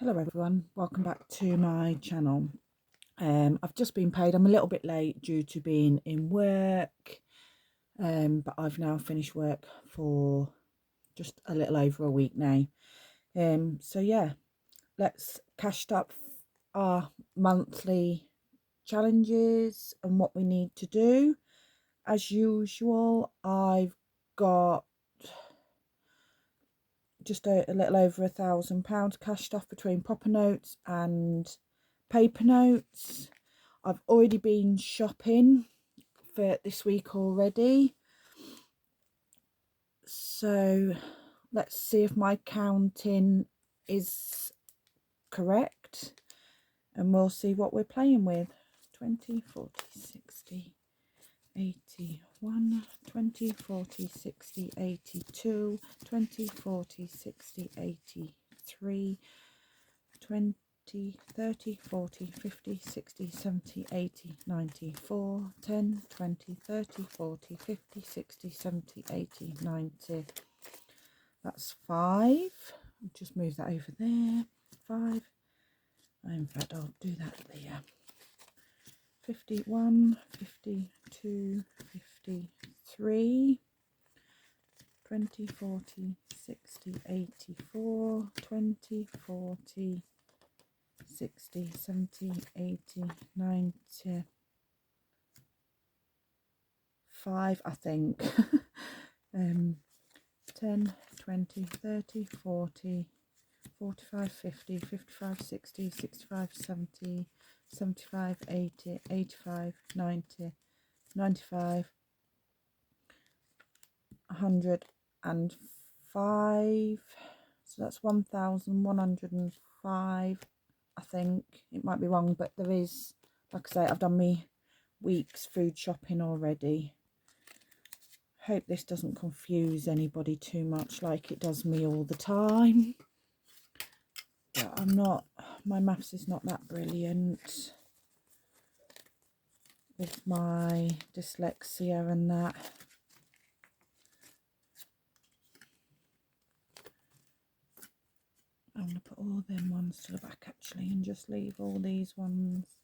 Hello everyone, welcome back to my channel. I've just been paid. I'm a little bit late due to being in work, but I've now finished work for just a little over a week now. So yeah, let's cash up our monthly challenges and what we need to do. As usual, I've got just a little over £1,000 cashed off between proper notes and paper notes. I've already been shopping for this week already, so let's see if my counting is correct and we'll see what we're playing with. 20, 40, 60, 81, 20, 40, 60, 82, 20, 40, 60, 83, 20, 30, 40, 50, 60, 70, 80, 94, 10, 20, 30, 40, 50, 60, 70, 80, 90. That's 5. I'll just move that over there. 5. In fact, I'll do that there. 51, 52, 53, 20, 40, 60, 84, 20, 40, 60, 70, 80, 90, 5, I think. 10, 20, 30, 40, 45, 50, 55, 60, 65, 70, 75, 80, 85, 90, 95, 105. So that's 1,105. I think it might be wrong, but there is, like I say, I've done my week's food shopping already. Hope this doesn't confuse anybody too much like it does me all the time. But I'm not, my maths is not that brilliant with my dyslexia and that. I'm going to put all them ones to the back actually and just leave all these ones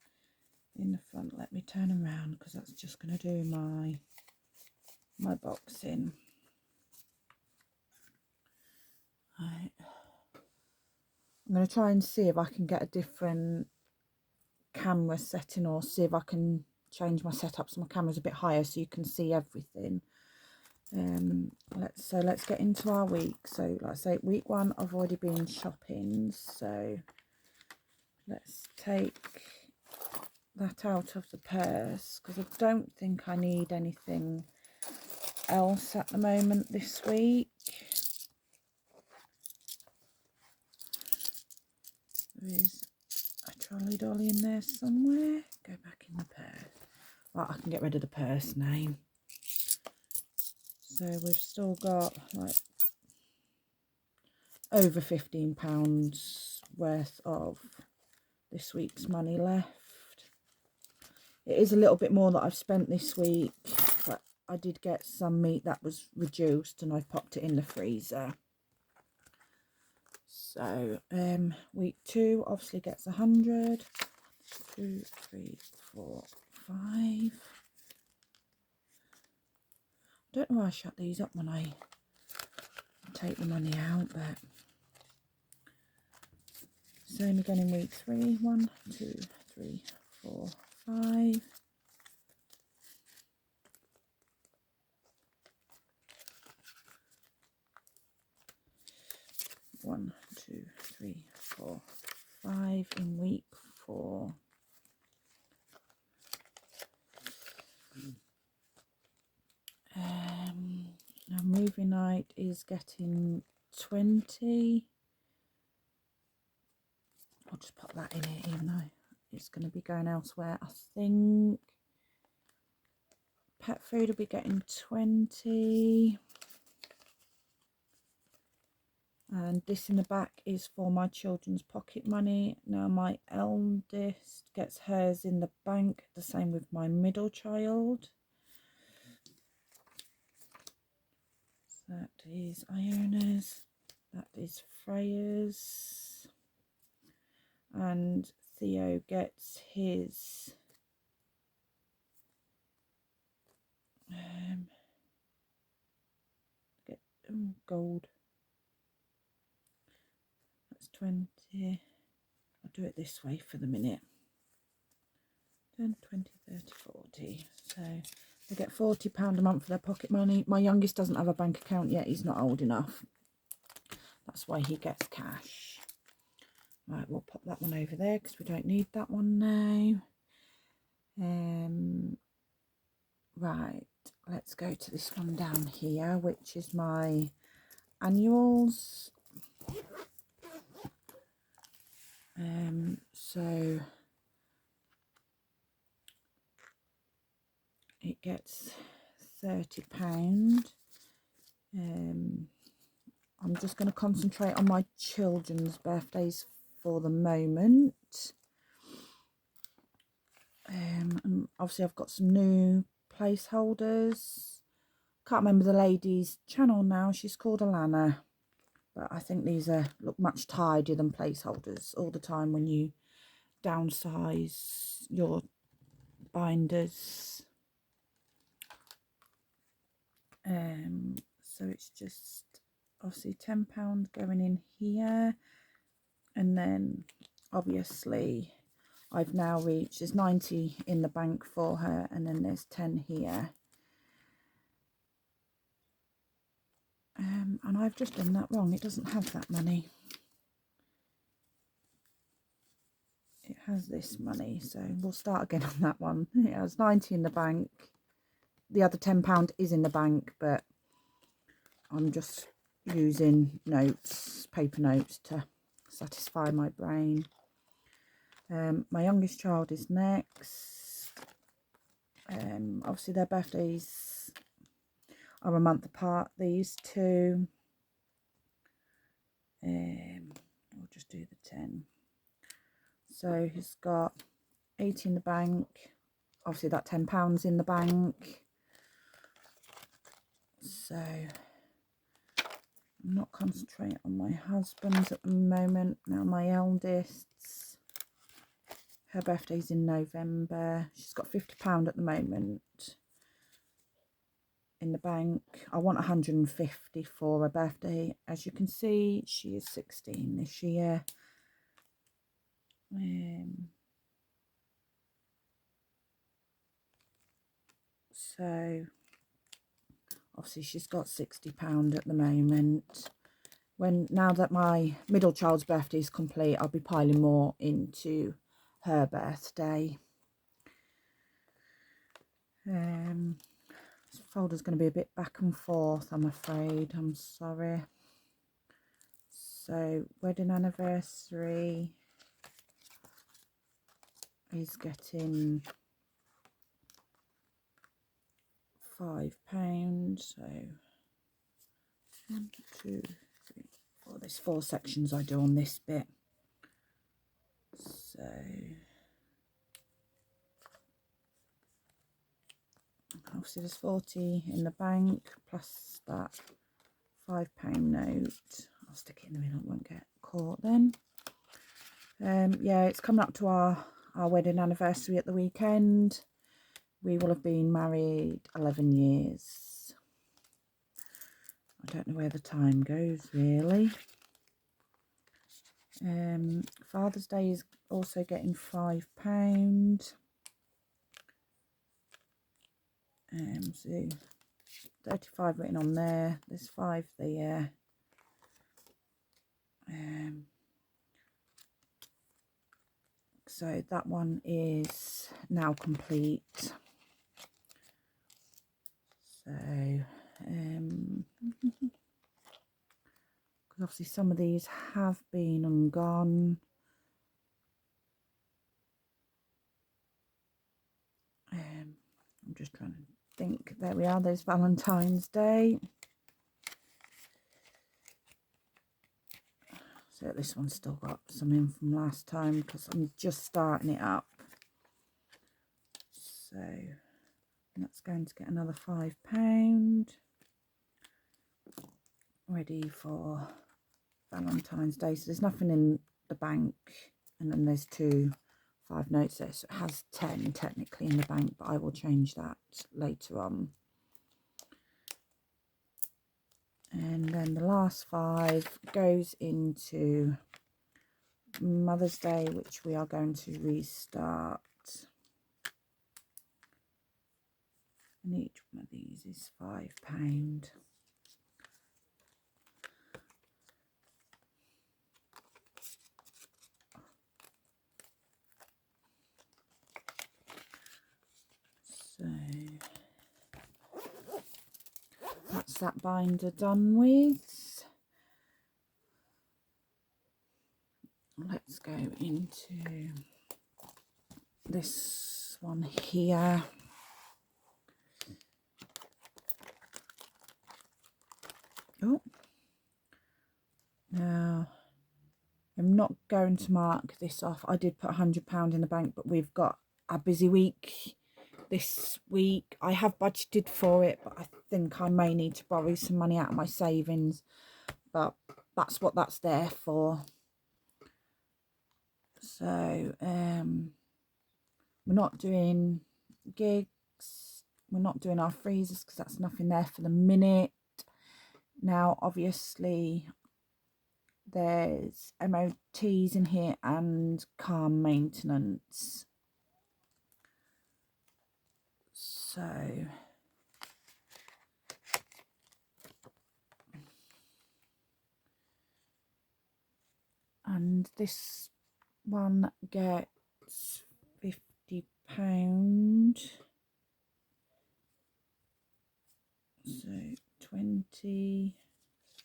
in the front. Let me turn around because that's just going to do my boxing. Right. I'm going to try and see if I can get a different camera setting, or see if I can change my setup so my camera's a bit higher so you can see everything. Let's get into our week. So like I say, week 1 I've already been shopping, so let's take that out of the purse because I don't think I need anything else at the moment this week. There is a trolley dolly in there somewhere. Go back in the purse. Right, I can get rid of the purse now. So we've still got like over £15 worth of this week's money left. It is a little bit more that I've spent this week, but I did get some meat that was reduced and I've popped it in the freezer. So week 2 obviously gets 100. 2, 3, 4, 5. I don't know why I shut these up when I take the money out, but same again in week 3. 1, 2, 3, 4, 5. 1, 2, 3, 4, 5 in week 4. Now movie night is getting 20. I'll just pop that in here even though it's going to be going elsewhere, I think. Pet food will be getting 20. And this in the back is for my children's pocket money. Now my eldest gets hers in the bank, the same with my middle child. So that is Iona's, that is Freya's. and Theo gets his gold. That's 20. I'll do it this way for the minute. 10, 20, 30, 40. So they get £40 a month for their pocket money. My youngest doesn't have a bank account yet. He's not old enough. That's why he gets cash. Right, we'll pop that one over there because we don't need that one now. Right, let's go to this one down here, which is my annuals. So it gets £30. I'm just going to concentrate on my children's birthdays for the moment. And obviously I've got some new placeholders. Can't remember the lady's channel now. She's called Alana. But I think these look much tidier than placeholders all the time when you downsize your binders. So it's just obviously £10 going in here, and then obviously I've now reached, there's 90 in the bank for her, and then there's 10 here. And I've just done that wrong. It doesn't have that money. It has this money, so we'll start again on that one. It has 90 in the bank. The other £10 is in the bank, but I'm just using notes, paper notes, to satisfy my brain. My youngest child is next. Obviously their birthdays are a month apart, these two. I'll just do the 10. So he's got 80 in the bank. Obviously that £10 in the bank. So I'm not concentrating on my husband's at the moment. Now my eldest's, her birthday's in November. She's got £50 at the moment in the bank. I want 150 for her birthday. As you can see, she is 16 this year. So obviously she's got £60 at the moment. Now that my middle child's birthday is complete, I'll be piling more into her birthday. This folder's going to be a bit back and forth, I'm afraid. I'm sorry. So wedding anniversary is getting £5. So 1, 2, 3, 4. There's 4 sections I do on this bit. So obviously there's 40 in the bank plus that £5 note. I'll stick it in the middle, it won't get caught then. Yeah, it's coming up to our wedding anniversary at the weekend. We will have been married 11 years. I don't know where the time goes really. Father's Day is also getting £5. So 35 written on there. There's 5 there. So that one is now complete. So because obviously some of these have been and gone. I'm just trying to think. There we are, there's Valentine's Day. So this one's still got some in from last time because I'm just starting it up. So that's going to get another £5. Ready for Valentine's Day. So there's nothing in the bank and then there's 2 5 notes there, so it has 10 technically in the bank, but I will change that later on. And then the last 5 goes into Mother's Day, which we are going to restart. And each one of these is £5. So that's that binder done with. Let's go into this one here. Oh, now I'm not going to mark this off. I did put £100 in the bank, but we've got a busy week this week. I have budgeted for it, but I think I may need to borrow some money out of my savings, but that's what that's there for. So we're not doing gigs, we're not doing our freezers because that's nothing there for the minute. Now obviously there's MOTs in here and car maintenance. So and this one gets £50. So 20,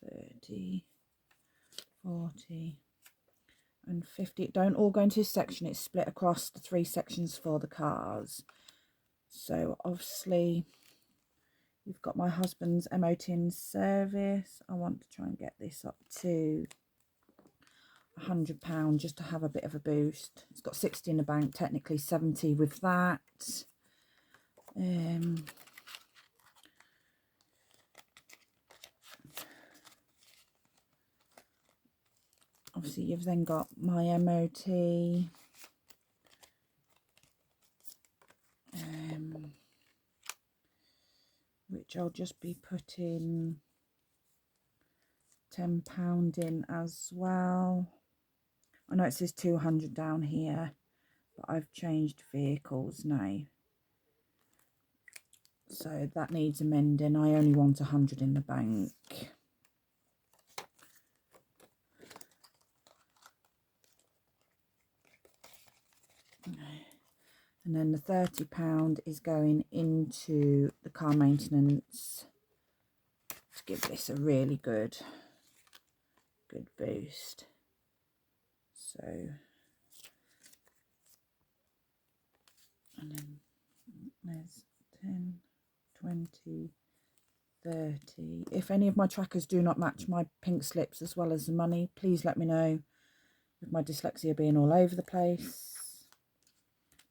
30, 40 and 50. Don't all go into this section. It's split across the 3 sections for the cars. So obviously you've got my husband's MOT in service. I want to try and get this up to £100 just to have a bit of a boost. It's got 60 in the bank, technically 70 with that. Obviously you've then got my MOT, which I'll just be putting £10 in as well. I know it says 200 down here, but I've changed vehicles now, so that needs amending. I only want 100 in the bank. And then the £30 is going into the car maintenance to give this a really good boost. So, and then there's 10, 20, 30. If any of my trackers do not match my pink slips as well as the money, please let me know, with my dyslexia being all over the place.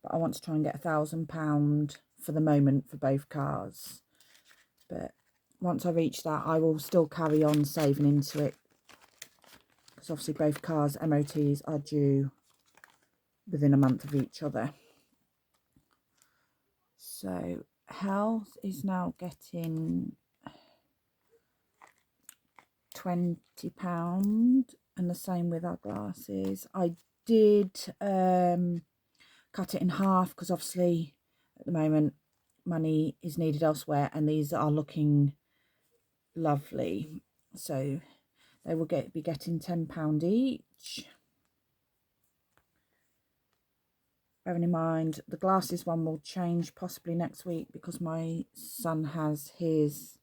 But I want to try and get £1,000 for the moment for both cars. But once I reach that, I will still carry on saving into it, because obviously both cars' MOTs are due within a month of each other. So health is now getting £20, and the same with our glasses. I did cut it in half because obviously at the moment money is needed elsewhere, and these are looking lovely, so they will be getting £10 each. Bearing in mind the glasses one will change possibly next week because my son has his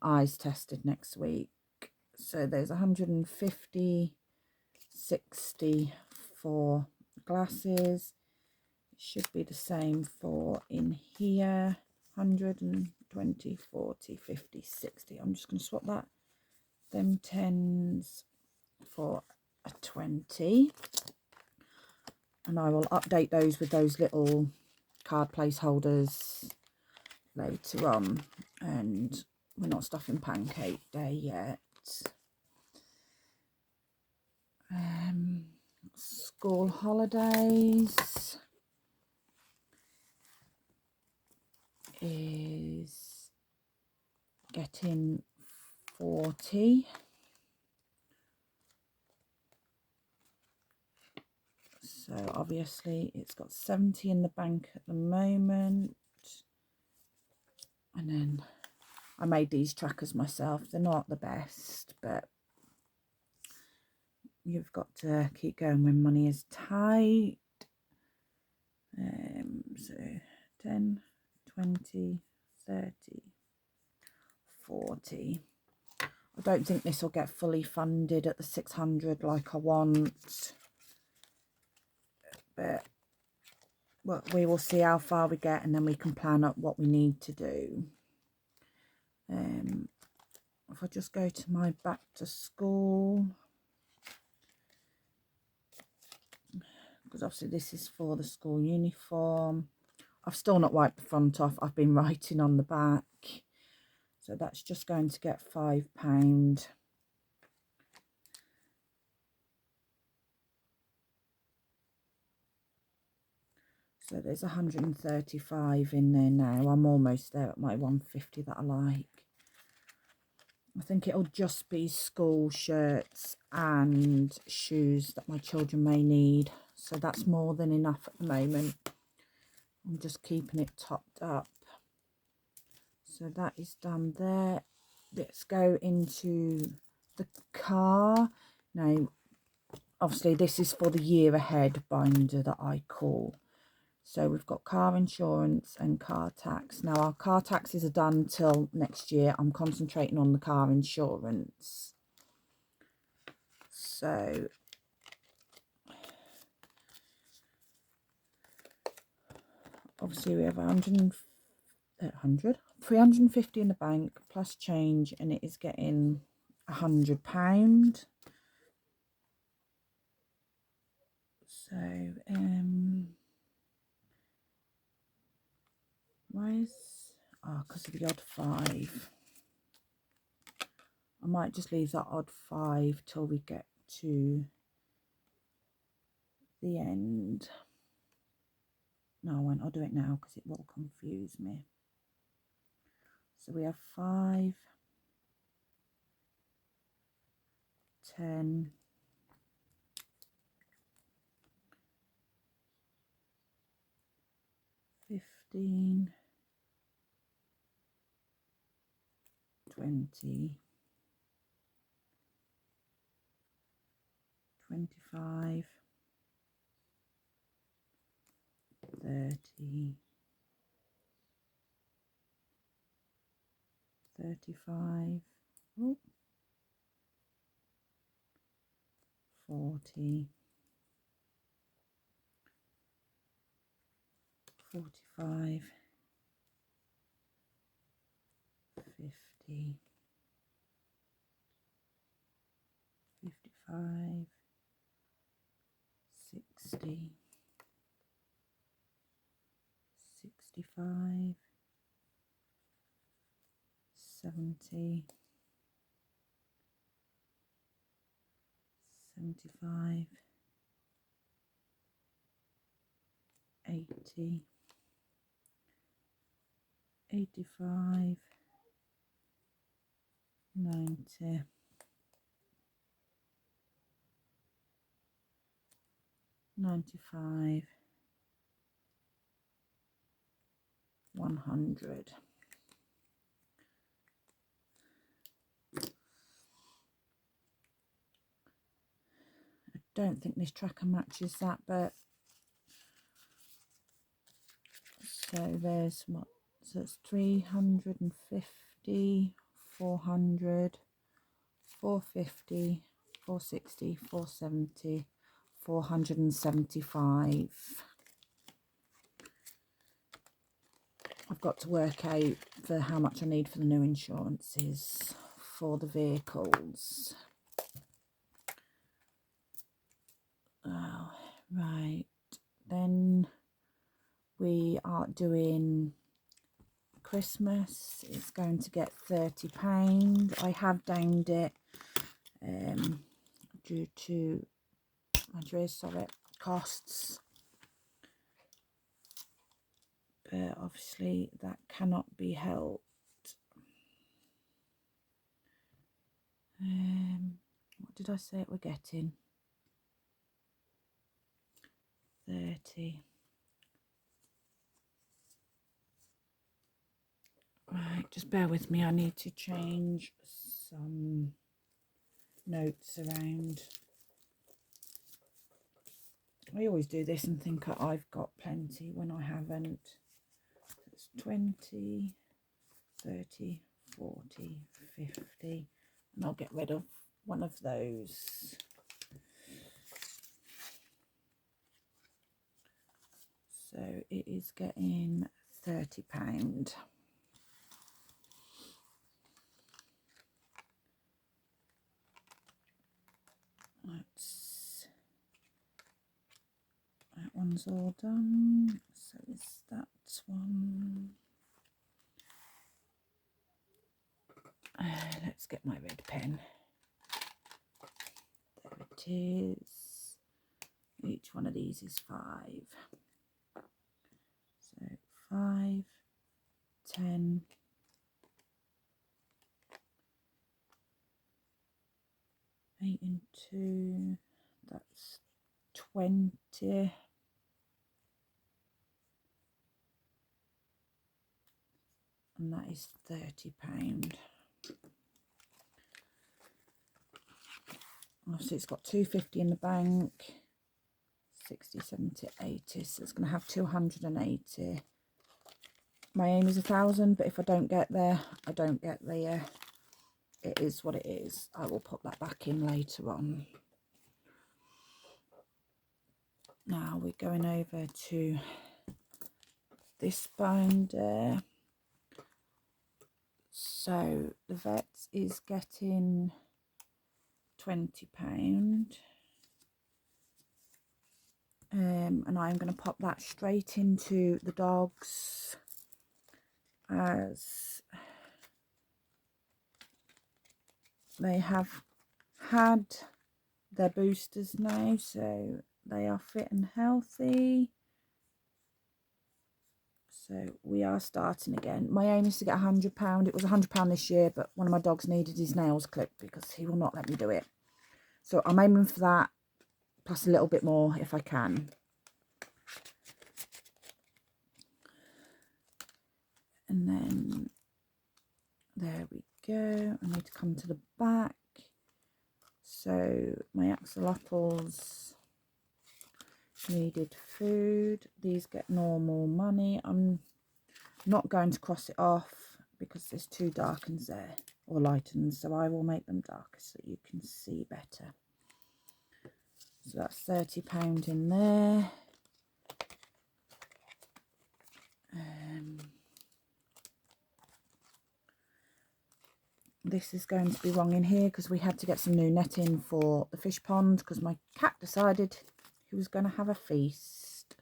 eyes tested next week. So there's 150, 60 for glasses. It should be the same for in here. 120, 40, 50, 60. I'm just going to swap them 10s for a 20. And I will update those with those little card placeholders later on. And we're not stuffing pancake day yet. school holidays is getting 40. So obviously it's got 70 in the bank at the moment. And then I made these trackers myself. They're not the best, but you've got to keep going when money is tight. So 10, 20, 30, 40. I don't think this will get fully funded at the 600 like I want. But well, we will see how far we get, and then we can plan up what we need to do. If I just go to my back to school, because obviously this is for the school uniform. I've still not wiped the front off. I've been writing on the back. So that's just going to get £5. So there's 135 in there now. I'm almost there at my 150 that I like. I think it'll just be school shirts and shoes that my children may need. So that's more than enough at the moment. I'm just keeping it topped up. So that is done there. Let's go into the car. Now, obviously this is for the year ahead binder that I call. So we've got car insurance and car tax. Now our car taxes are done till next year. I'm concentrating on the car insurance. So obviously we have 350 in the bank plus change, and it is getting £100. So why is because of the odd 5. I might just leave that odd 5 till we get to the end. No, I won't. I'll do it now because it will confuse me. So we have 5, 10, 15, 20, 25, 30, 35, 40, 45, 50, 55, 60, 65, 70, 75, 80, 85, 90, 95, 100. I don't think this tracker matches that, but so there's what? So it's 350, 400, 450, 460, 470, 475. I've got to work out for how much I need for the new insurances for the vehicles. Oh, right. Then we are doing Christmas. It's going to get £30. I have downed it due to Andrea's, sorry, costs. But obviously that cannot be helped. What did I say it we're getting? 30. Right, just bear with me. I need to change some notes around. I always do this and think I've got plenty when I haven't. It's 20, 30, 40, 50, and I'll get rid of one of those. So it is getting £30. That one's all done. So is that one. Let's get my red pen. There it is. Each one of these is 5. So 5, 10, 8 and 2. That's 20. And that is £30. Obviously it's got 250 in the bank, 60, 70, 80, so it's going to have 280. My aim is 1,000, but if I don't get there, I don't get there. It is what it is. I will put that back in later on. Now we're going over to this binder. So the vet is getting £20. And I'm going to pop that straight into the dogs, as they have had their boosters now, so they are fit and healthy. So we are starting again. My aim is to get £100. It was £100 this year, but one of my dogs needed his nails clipped because he will not let me do it. So I'm aiming for that, plus a little bit more if I can. And then there we go. I need to come to the back. So my axolotls needed food. These get normal money. I'm not going to cross it off because there's 2 darkens there, or lightens, so I will make them darker so you can see better. So that's £30 in there. This is going to be wrong in here because we had to get some new netting for the fish pond because my cat decided he was going to have a feast.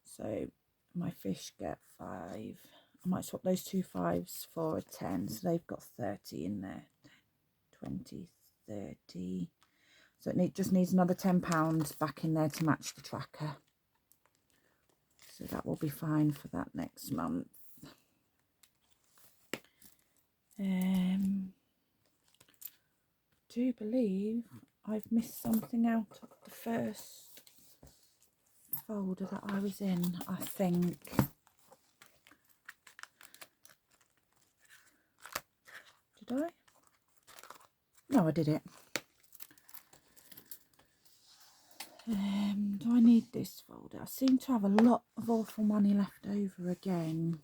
So my fish get 5. I might swap those 2 5s for a 10, so they've got 30 in there. 20, 30. So it just needs another £10 back in there to match the tracker. So that will be fine for that next month. Do believe I've missed something out of the first folder that I was in, I think. Did I? No, I did it. Do I need this folder? I seem to have a lot of awful money left over again.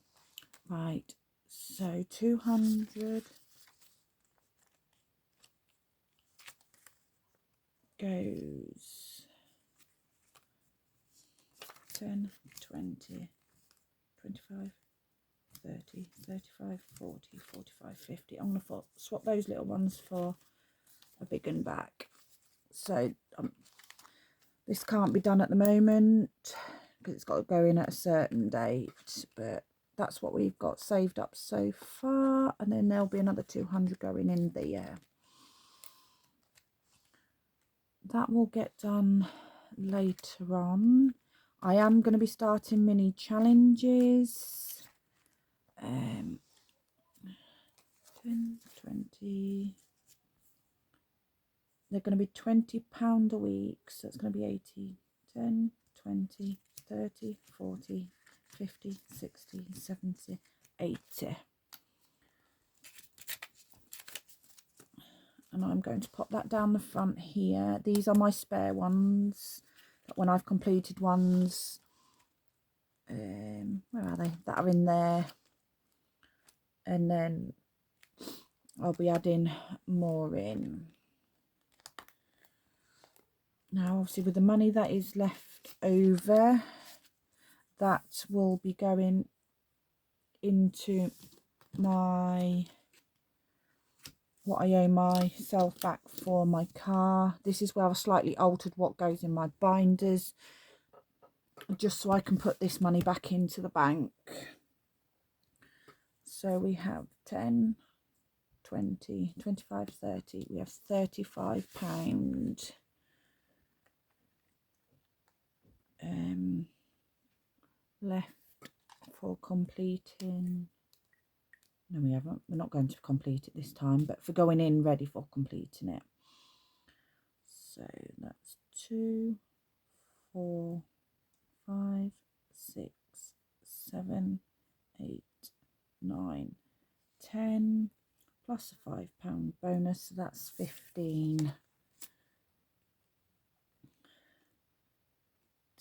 Right, so 200 goes 10, 20, 25, 30, 35, 40, 45, 50. I'm going to swap those little ones for a big one back. So this can't be done at the moment because it's got to go in at a certain date, but that's what we've got saved up so far, and then there'll be another 200 going in there. That will get done later on. I am going to be starting mini challenges. 10, 20. They're going to be £20 a week, so it's going to be 80, 10, 20, 30, 40, 50, 60, 70, 80. And I'm going to pop that down the front here. These are my spare ones, but when I've completed ones, where are they, that are in there, and then I'll be adding more in. Now obviously with the money that is left over, that will be going into my, what I owe myself back for my car. This is where I've slightly altered what goes in my binders, just so I can put this money back into the bank. So we have 10, 20, 25, 30. We have £35 left for completing. No, we haven't. We're not going to complete it this time, but for going in ready for completing it. So that's 2, 4, 5, 6, 7, 8, 9, 10, plus a £5 bonus, so that's 15.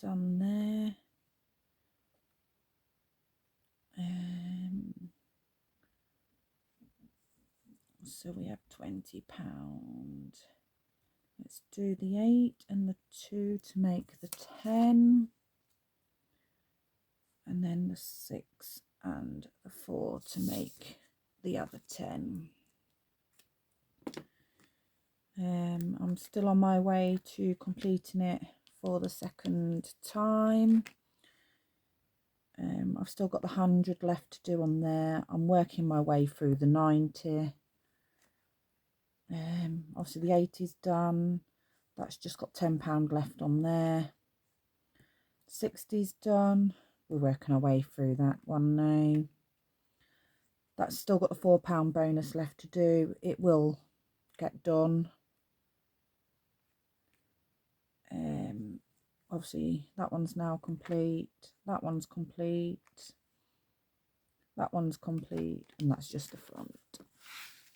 Done there. So we have £20. Let's do the 8 and the 2 to make the 10. And then the 6 and the 4 to make the other 10. I'm still on my way to completing it for the second time. I've still got the 100 left to do on there. I'm working my way through the 90. Obviously the 80's done. That's just got £10 left on there. 60's done. We're working our way through that one now. That's still got the £4 bonus left to do. It will get done. Obviously that one's now complete. That one's complete. That one's complete. And that's just the front.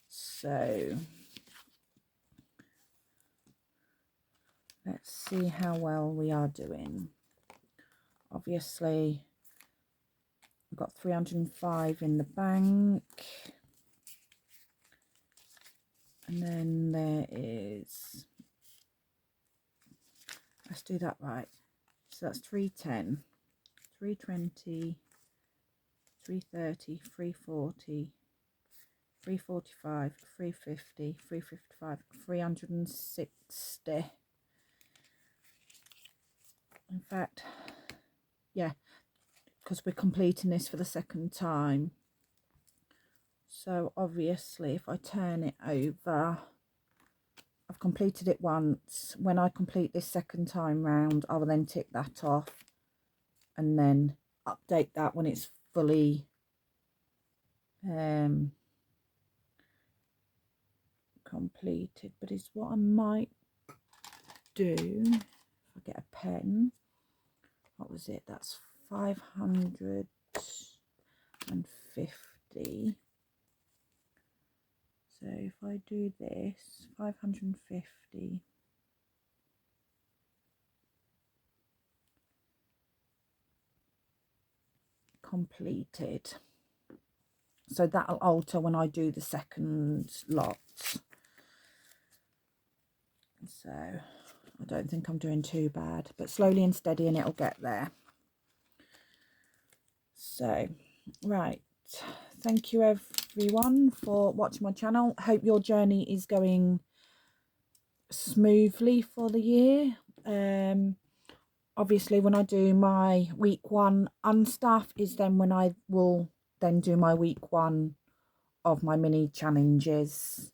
So let's see how well we are doing. Obviously, we've got 305 in the bank. And then there is, let's do that right. So that's 310, 320, 330, 340, 345, 350, 355, 360. In fact, yeah, because we're completing this for the second time. So obviously if I turn it over, I've completed it once. When I complete this second time round, I will then tick that off and then update that when it's fully completed. But it's what I might do if I get a pen. What was it? That's 550. So if I do this, 550 completed. So that'll alter when I do the second lot. So I don't think I'm doing too bad, but slowly and steady and it'll get there. So, right. Thank you everyone for watching my channel. Hope your journey is going smoothly for the year. Obviously when I do my week 1 unstuff is then when I will then do my week 1 of my mini challenges,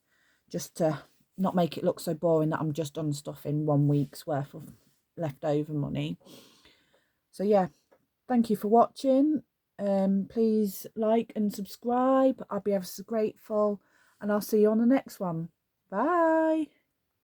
just to not make it look so boring that I'm just unstuffing 1 week's worth of leftover money. So yeah, thank you for watching. Please like and subscribe. I'll be ever so grateful, and I'll see you on the next one. Bye.